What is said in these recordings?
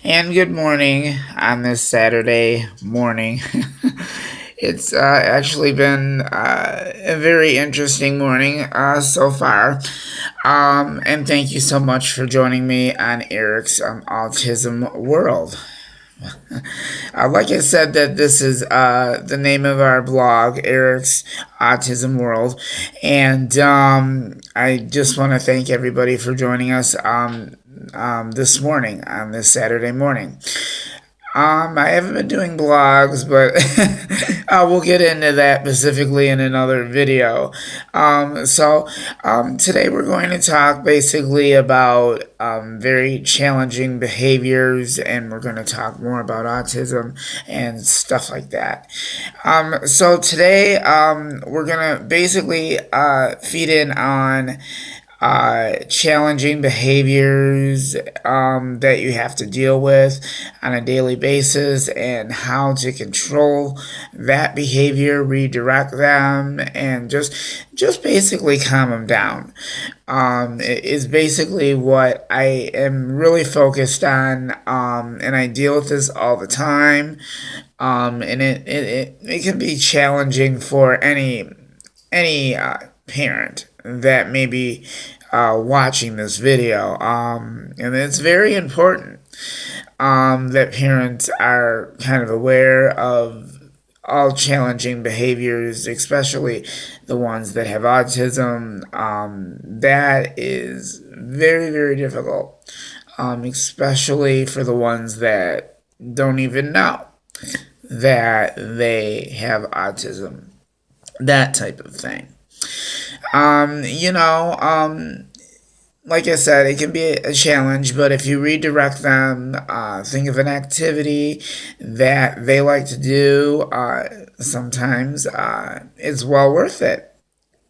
And good morning on this Saturday morning. It's actually been a very interesting morning so far. And thank you so much for joining me on Eric's Autism World. Like I said, that this is the name of our blog, Eric's Autism World, and I just want to thank everybody for joining us this morning on this Saturday morning. I haven't been doing blogs, but we'll get into that specifically in another video. Today we're going to talk basically about very challenging behaviors, and we're going to talk more about autism and stuff like that. Today we're going to basically feed in on challenging behaviors that you have to deal with on a daily basis and how to control that behavior, redirect them, and just basically calm them down. Is basically what I am really focused on, and I deal with this all the time. And it can be challenging for any parent that may be watching this video. And it's very important that parents are kind of aware of all challenging behaviors, especially the ones that have autism. That is very, very difficult, especially for the ones that don't even know that they have autism, that type of thing. Um, you know, um, like I said, it can be a challenge, but if you redirect them, think of an activity that they like to do, sometimes it's well worth it.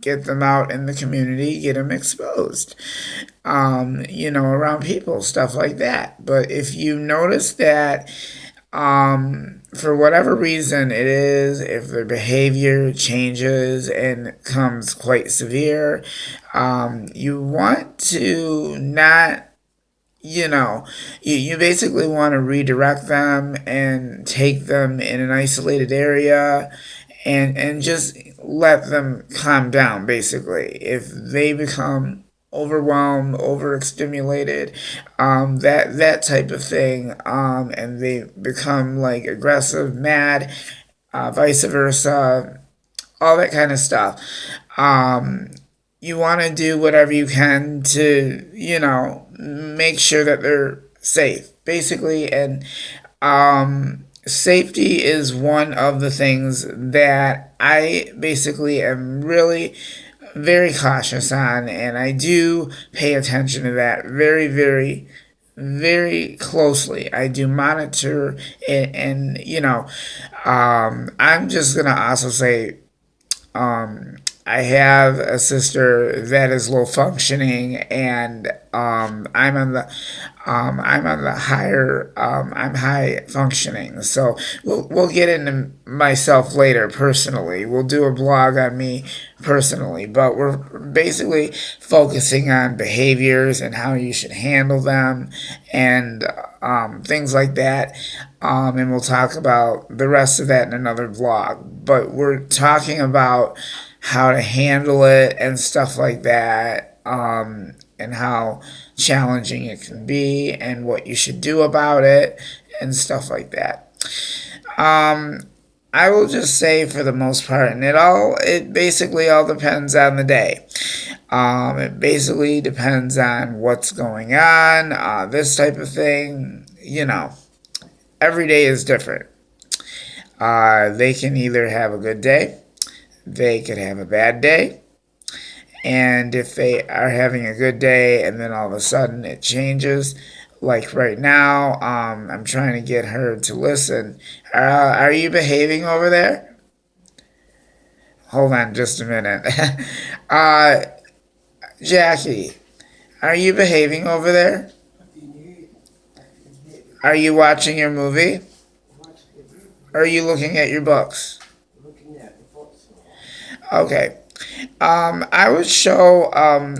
Get them out in the community, get them exposed, around people, stuff like that. But if you notice that for whatever reason it is, if their behavior changes and becomes quite severe, you want to not, you basically want to redirect them and take them in an isolated area and just let them calm down, basically. If they become overwhelmed, overstimulated, that type of thing, and they become like aggressive, mad, vice versa, all that kind of stuff. Um, you want to do whatever you can to, make sure that they're safe, basically, and safety is one of the things that I basically am really very cautious on, and I do pay attention to that very, very, very closely. I do monitor it, and I'm just gonna also say, I have a sister that is low functioning, and I'm on the higher, I'm high functioning. So we'll get into myself later personally. We'll do a blog on me personally, but we're basically focusing on behaviors and how you should handle them and things like that. And we'll talk about the rest of that in another vlog. But we're talking about how to handle it and stuff like that, and how challenging it can be and what you should do about it and stuff like that. Um, I will just say for the most part, and it basically all depends on the day. It basically depends on what's going on, this type of thing. Every day is different. They can either have a good day, they could have a bad day, and if they are having a good day and then all of a sudden it changes, like right now, I'm trying to get her to listen. Are you behaving over there? Hold on just a minute. uh, Jackie, are you behaving over there? Are you watching your movie? Or are you looking at your books? Okay. I would show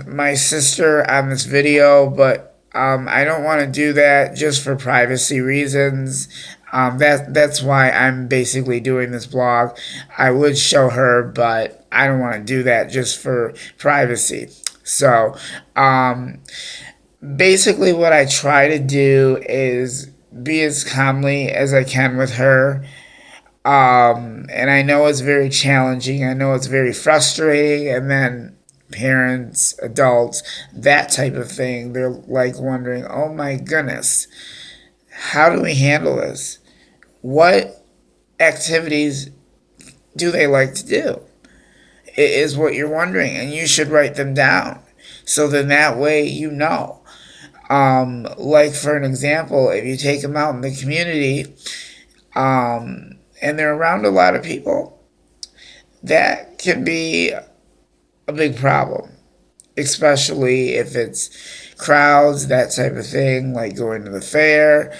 my sister on this video, but I don't want to do that just for privacy reasons. That's why I'm basically doing this blog. I would show her, but I don't want to do that just for privacy. So, um, basically, what I try to do is be as calmly as I can with her. And I know it's very challenging. I know it's very frustrating. And then parents, adults, that type of thing, they're like wondering, oh my goodness, how do we handle this? What activities do they like to do? It is what you're wondering. And you should write them down. So then that way you know. Like for an example, if you take them out in the community, and they're around a lot of people, that can be a big problem, especially if it's crowds, that type of thing, like going to the fair,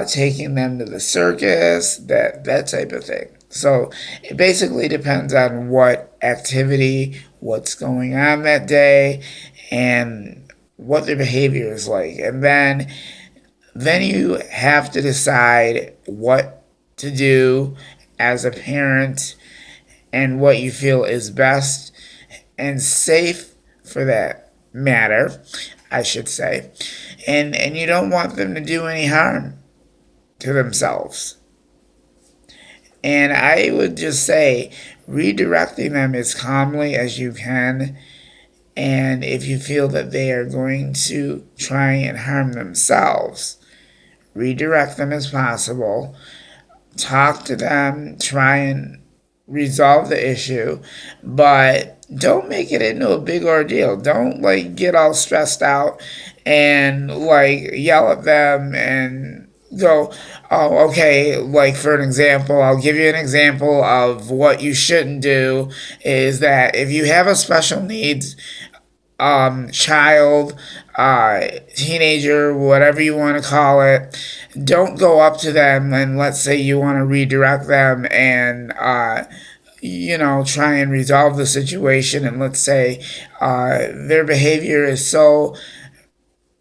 taking them to the circus, that type of thing. So it basically depends on what activity, what's going on that day, and what their behavior is like. And then you have to decide what to do as a parent and what you feel is best and safe for that matter, I should say. And you don't want them to do any harm to themselves. And I would just say redirecting them as calmly as you can. And if you feel that they are going to try and harm themselves, redirect them as possible. Talk to them, try and resolve the issue, but don't make it into a big ordeal. Don't like get all stressed out and like yell at them and go, oh, okay. Like for an example, I'll give you an example of what you shouldn't do is that if you have a special needs child, teenager, whatever you want to call it, don't go up to them and let's say you want to redirect them and, try and resolve the situation. And let's say their behavior is so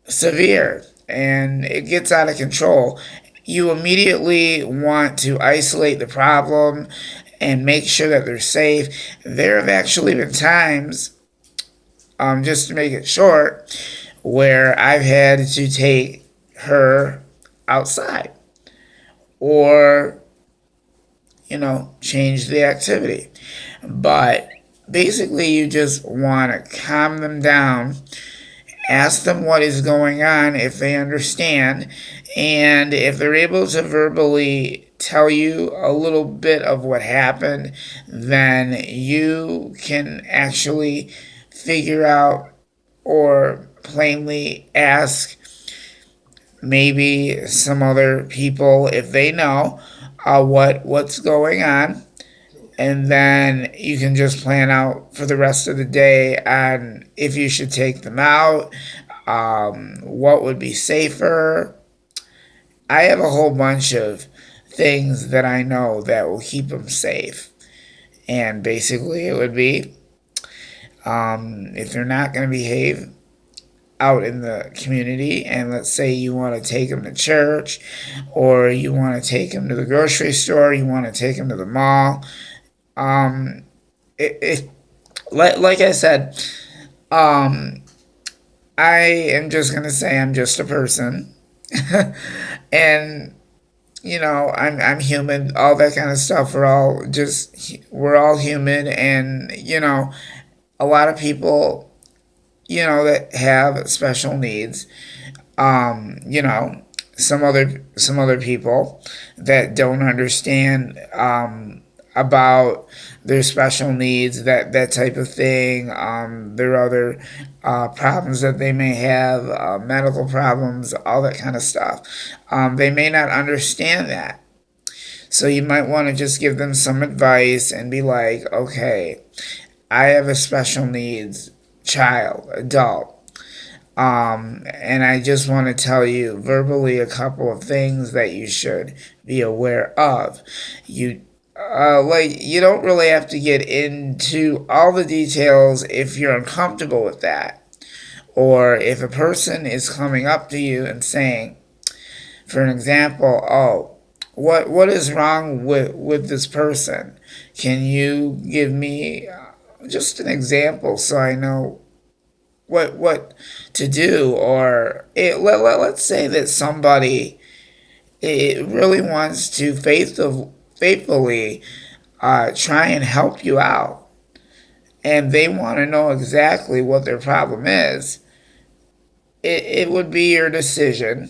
severe and it gets out of control. You immediately want to isolate the problem and make sure that they're safe. There have actually been times just to make it short, where I've had to take her outside or, change the activity. But basically, you just want to calm them down, ask them what is going on if they understand, and if they're able to verbally tell you a little bit of what happened, then you can actually figure out or plainly ask maybe some other people if they know what's going on, and then you can just plan out for the rest of the day on if you should take them out, what would be safer. I have a whole bunch of things that I know that will keep them safe, and basically it would be if they're not going to behave out in the community, and let's say you want to take them to church, or you want to take them to the grocery store, you want to take them to the mall. Um, it like I said, I am just going to say I'm just a person, and I'm human, all that kind of stuff. We're all human, and a lot of people that have special needs. You know, some other people that don't understand about their special needs, that type of thing. There are other problems that they may have, medical problems, all that kind of stuff. They may not understand that. So you might want to just give them some advice and be like, okay, I have a special needs child, adult. And I just want to tell you verbally a couple of things that you should be aware of. You don't really have to get into all the details if you're uncomfortable with that, Or if a person is coming up to you and saying, for an example, oh, what is wrong with this person? Can you give me just an example so I know what to do? Or let's say that somebody it really wants to faithfully try and help you out, and they want to know exactly what their problem is. It would be your decision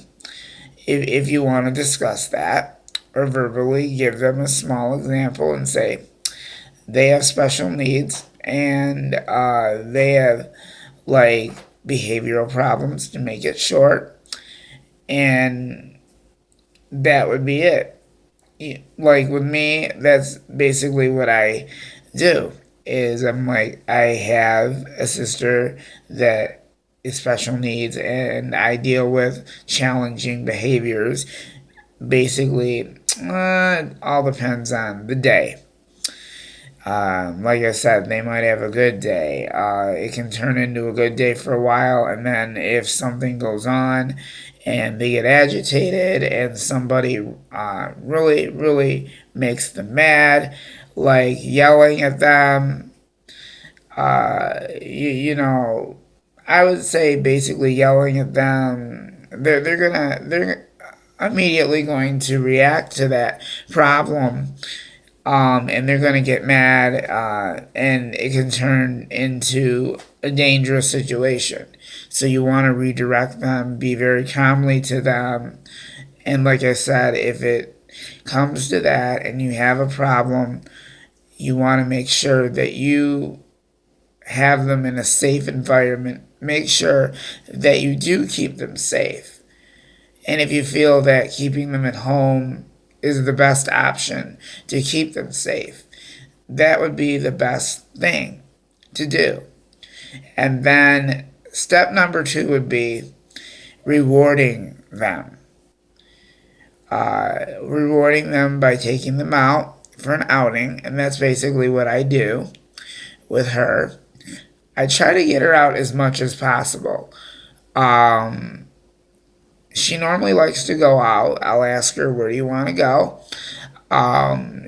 if you want to discuss that, or verbally give them a small example and say they have special needs and they have like behavioral problems, to make it short, and that would be it. Like with me, that's basically what I do. Is I'm like, I have a sister that is special needs, and I deal with challenging behaviors. Basically, all depends on the day. Like I said, they might have a good day. It can turn into a good day for a while, and then if something goes on and they get agitated and somebody really makes them mad, like yelling at them, you know, I would say basically yelling at them, they're immediately going to react to that problem, and they're going to get mad, and it can turn into a dangerous situation. So you want to redirect them, be very calmly to them, and like I said, if it comes to that and you have a problem, you want to make sure that you have them in a safe environment. Make sure that you do keep them safe. And if you feel that keeping them at home is the best option to keep them safe, that would be the best thing to do. And then step number two would be rewarding them. Rewarding them by taking them out for an outing, and that's basically what I do with her. I try to get her out as much as possible. Um, she normally likes to go out. I'll ask her, where do you want to go?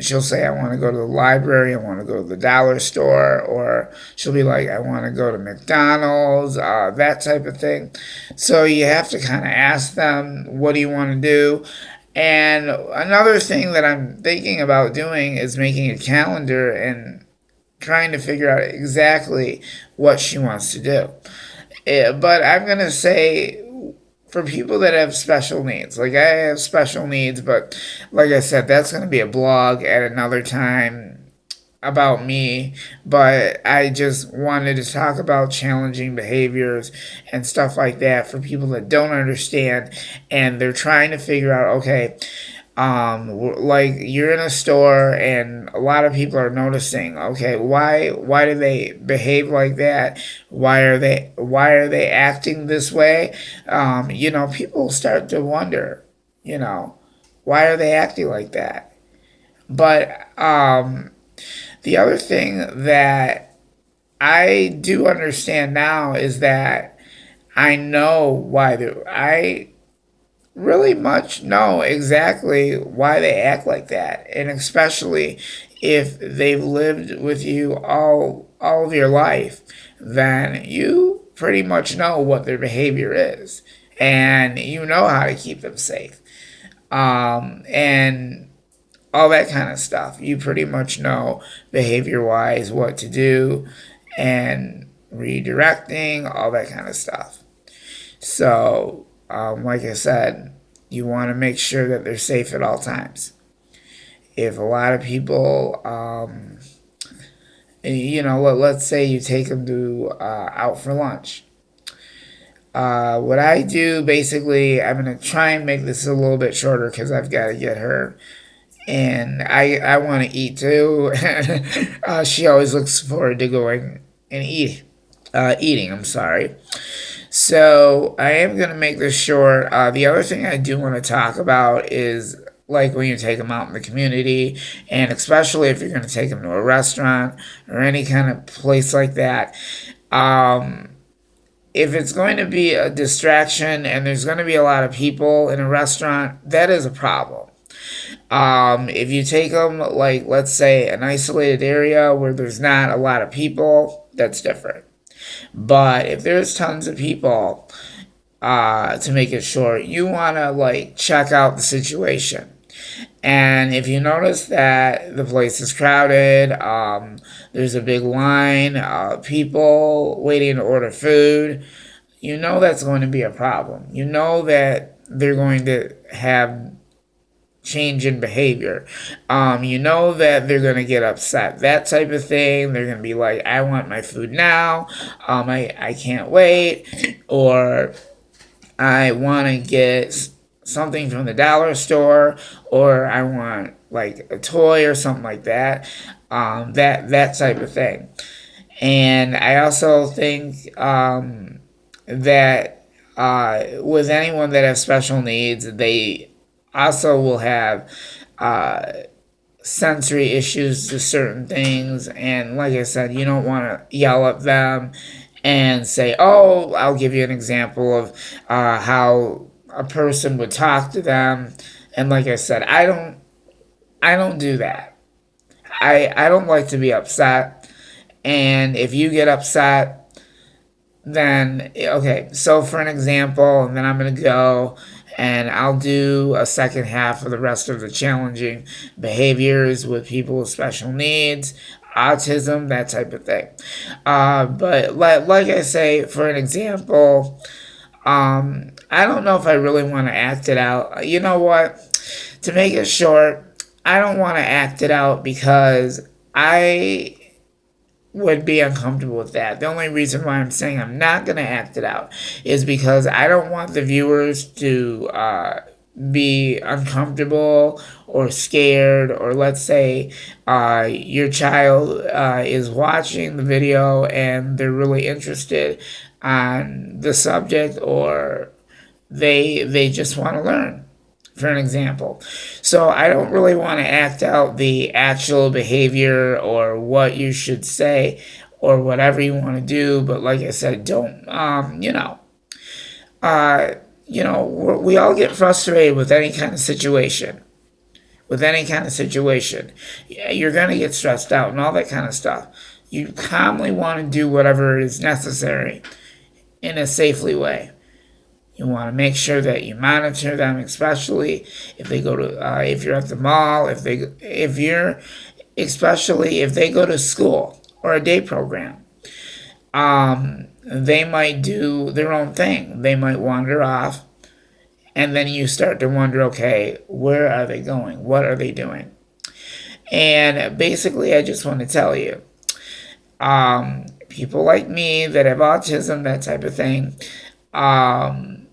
She'll say, I want to go to the library, I want to go to the dollar store, or she'll be like, I want to go to McDonald's, that type of thing. So you have to kind of ask them, what do you want to do? And another thing that I'm thinking about doing is making a calendar and trying to figure out exactly what she wants to do. But I'm going to say, for people that have special needs, like I have special needs, but like I said, that's going to be a blog at another time about me. But I just wanted to talk about challenging behaviors and stuff like that for people that don't understand, and they're trying to figure out, okay, like you're in a store and a lot of people are noticing, okay, why do they behave like that? Why are they acting this way? People start to wonder, you know why are they acting like that? But the other thing that I do understand now is that I know why I really much know exactly why they act like that, and especially if they've lived with you all of your life, then you pretty much know what their behavior is, and you know how to keep them safe, and all that kind of stuff. You pretty much know behavior wise what to do, and redirecting, all that kind of stuff. So, like I said, you want to make sure that they're safe at all times. If a lot of people, let's say you take them to out for lunch. What I do basically, I'm gonna try and make this a little bit shorter because I've got to get her, and I want to eat too. She always looks forward to going and eating. I'm sorry. So I am going to make this short. The other thing I do want to talk about is like when you take them out in the community, and especially if you're going to take them to a restaurant or any kind of place like that. Um, if it's going to be a distraction and there's going to be a lot of people in a restaurant, that is a problem. If you take them, like, let's say, an isolated area where there's not a lot of people, that's different. But if there's tons of people, to make it short, you want to, like, check out the situation. And if you notice that the place is crowded, there's a big line, people waiting to order food, you know that's going to be a problem. You know that they're going to have change in behavior. You know that they're going to get upset. That type of thing. They're going to be like, I want my food now. I can't wait. Or I want to get something from the dollar store, or I want like a toy or something like that. That type of thing. And I also think that with anyone that has special needs, they also will have sensory issues to certain things. And like I said, you don't want to yell at them and say, "Oh, I'll give you an example of how a person would talk to them." And like I said, I don't do that. I don't like to be upset. And if you get upset, then okay. So for an example, and then I'm gonna go and I'll do a second half of the rest of the challenging behaviors with people with special needs, autism, that type of thing. But like I say, for an example, I don't know if I really want to act it out. You know what? To make it short, I don't want to act it out because I would be uncomfortable with that. The only reason why I'm saying I'm not going to act it out is because I don't want the viewers to be uncomfortable or scared, or let's say your child is watching the video and they're really interested on the subject, or they just want to learn, for an example. So I don't really want to act out the actual behavior or what you should say or whatever you want to do. But like I said, don't, uh, we all get frustrated with any kind of situation. With any kind of situation, yeah, you're going to get stressed out and all that kind of stuff. You calmly want to do whatever is necessary in a safely way. You want to make sure that you monitor them, especially if they go to if you're at the mall, especially if they go to school or a day program. They might do their own thing. They might wander off, and then you start to wonder, okay, where are they going? What are they doing? And basically, I just want to tell you, people like me that have autism, that type of thing. Um,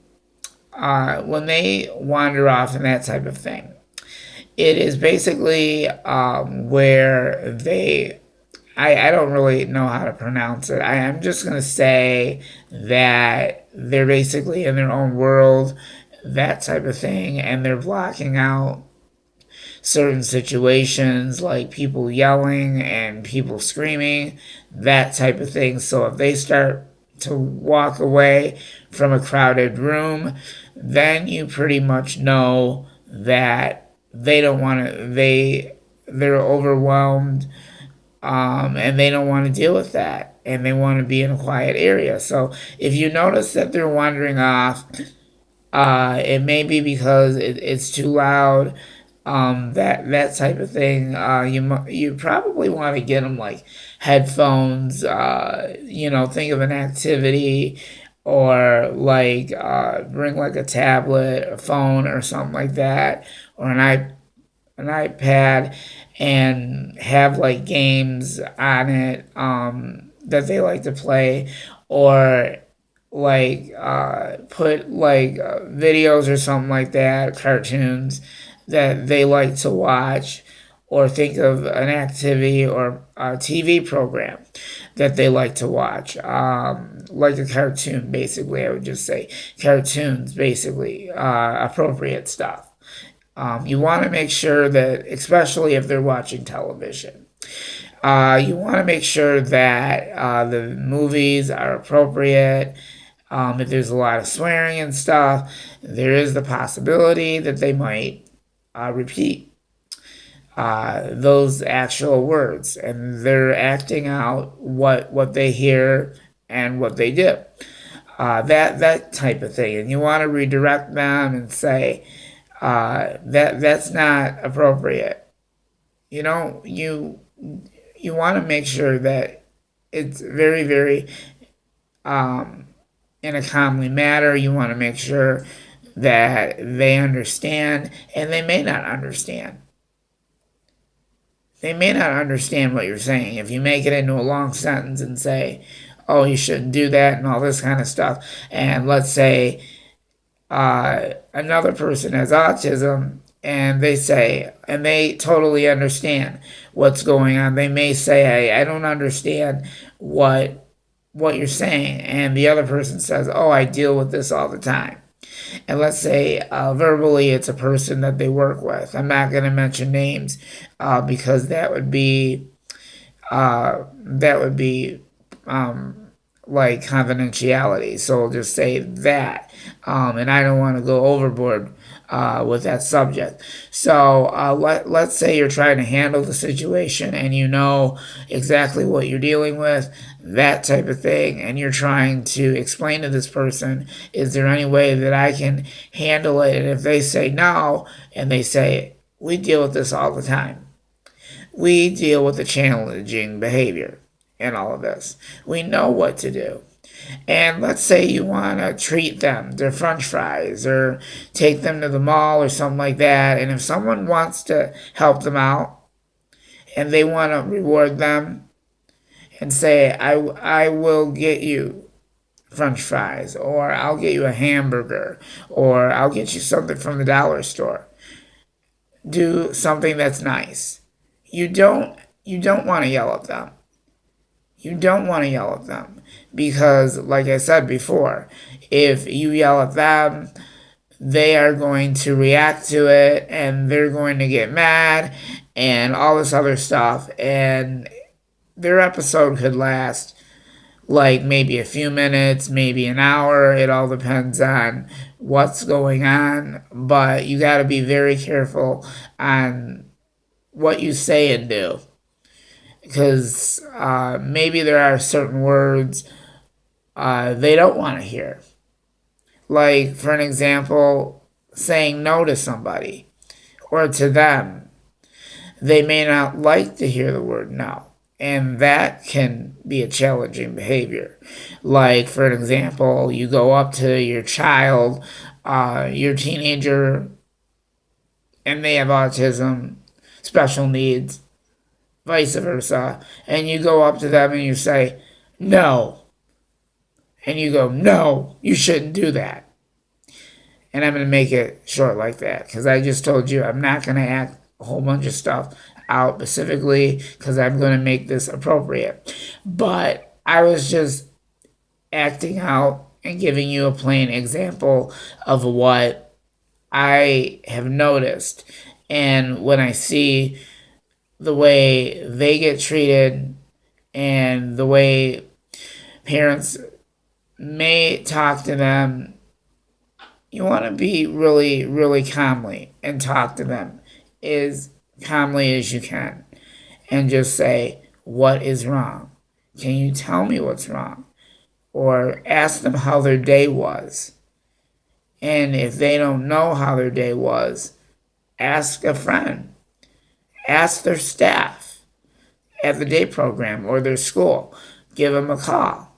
when they wander off and that type of thing. It is basically where I don't really know how to pronounce it. I am just going to say that they're basically in their own world, that type of thing, and they're blocking out certain situations like people yelling and people screaming, that type of thing. So if they start to walk away from a crowded room, then you pretty much know that they don't want to, they're overwhelmed, and they don't want to deal with that, and they want to be in a quiet area. So if you notice that they're wandering off, it may be because it's too loud, that type of thing. You probably want to get them like headphones. Think of an activity, or like bring like a tablet, a phone, or something like that, or an iPad, and have like games on it that they like to play, or like put like videos or something like that, cartoons that they like to watch, or think of an activity or a TV program that they like to watch, like a cartoon. Basically, I would just say cartoons, basically appropriate stuff. You want to make sure that, especially if they're watching television, you want to make sure that the movies are appropriate, If there's a lot of swearing and stuff, there is the possibility that they might repeat those actual words, and they're acting out what they hear and what they do. That type of thing, and you want to redirect them and say that's not appropriate. You know, you want to make sure that it's very very in a calmly manner. You want to make sure that they understand, and they may not understand. They may not understand what you're saying. If you make it into a long sentence and say, oh, you shouldn't do that and all this kind of stuff, and let's say another person has autism and they say, and they totally understand what's going on. They may say, I don't understand what you're saying. And the other person says, oh, I deal with this all the time. And let's say verbally it's a person that they work with. I'm not going to mention names because that would be like confidentiality. So we'll just say that. And I don't want to go overboard with that subject. So let's say you're trying to handle the situation and you know exactly what you're dealing with, that type of thing, and you're trying to explain to this person, is there any way that I can handle it? And if they say no, and they say, we deal with this all the time. We deal with the challenging behavior in all of this. We know what to do. And let's say you want to treat them their french fries or take them to the mall or something like that. And if someone wants to help them out and they want to reward them and say, I will get you french fries, or I'll get you a hamburger, or I'll get you something from the dollar store. Do something that's nice. You don't want to yell at them. You don't want to yell at them because, like I said before, if you yell at them, they are going to react to it and they're going to get mad and all this other stuff. And their episode could last like maybe a few minutes, maybe an hour. It all depends on what's going on. But you got to be very careful on what you say and do because maybe there are certain words they don't want to hear. Like, for an example, saying no to somebody or to them. They may not like to hear the word no. And that can be a challenging behavior. Like, for an example, you go up to your child, your teenager, and they have autism, special needs, vice versa, and you go up to them and you say, no. And you go, no, you shouldn't do that. And I'm going to make it short like that because I just told you I'm not going to act a whole bunch of stuff out specifically because I'm going to make this appropriate. But I was just acting out and giving you a plain example of what I have noticed. And when I see the way they get treated and the way parents may talk to them, you want to be really, really calmly and talk to them as calmly as you can and just say, what is wrong? Can you tell me what's wrong? Or ask them how their day was. And if they don't know how their day was, ask a friend, ask their staff at the day program or their school, give them a call,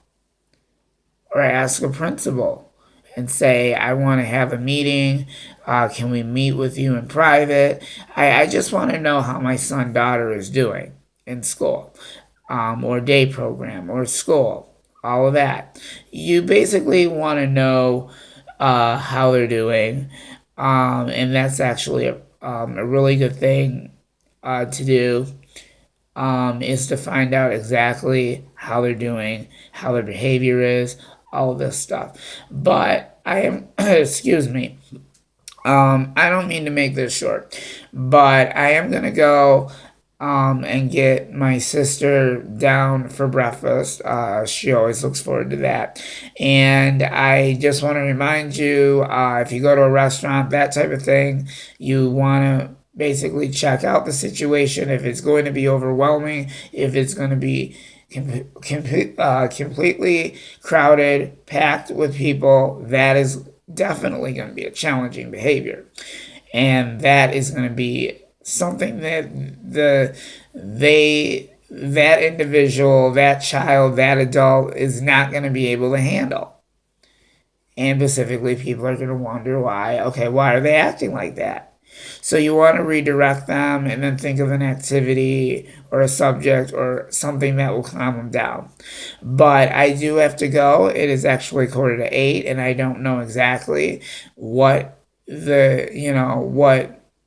or ask a principal and say, I want to have a meeting. Can we meet with you in private? I just want to know how my son, daughter is doing in school, or day program, or school, all of that. You basically want to know how they're doing, and that's actually a really good thing to do. Is to find out exactly how they're doing, how their behavior is, all of this stuff. But I am, excuse me, I don't mean to make this short, but I am going to go and get my sister down for breakfast. She always looks forward to that. And I just want to remind you, if you go to a restaurant, that type of thing, you want to basically check out the situation. If it's going to be overwhelming, if it's going to be completely crowded, packed with people, that is definitely going to be a challenging behavior, and that is going to be something that that individual, that child, that adult is not going to be able to handle. And specifically, people are going to wonder why. Okay, why are they acting like that? So you want to redirect them and then think of an activity or a subject or something that will calm them down. But I do have to go. It is actually 7:45, and I don't know exactly what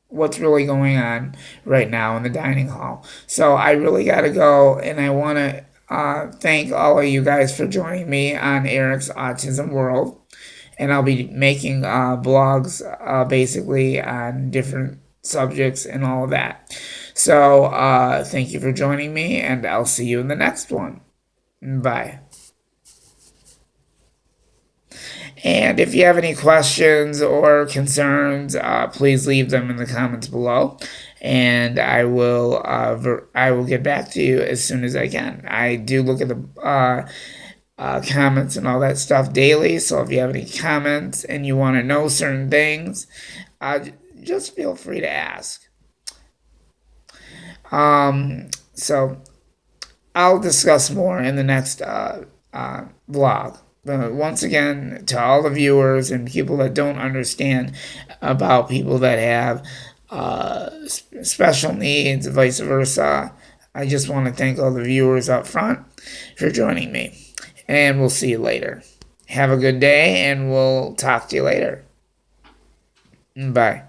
what's really going on right now in the dining hall. So I really got to go, and I want to thank all of you guys for joining me on Eric's Autism World. And I'll be making blogs basically on different subjects and all of that. So thank you for joining me, and I'll see you in the next one. Bye. And if you have any questions or concerns, please leave them in the comments below, and I will get back to you as soon as I can. I do look at the comments and all that stuff daily. So if you have any comments and you want to know certain things, just feel free to ask. So I'll discuss more in the next vlog. But once again, to all the viewers and people that don't understand about people that have special needs, vice versa, I just want to thank all the viewers up front for joining me. And we'll see you later. Have a good day, and we'll talk to you later. Bye.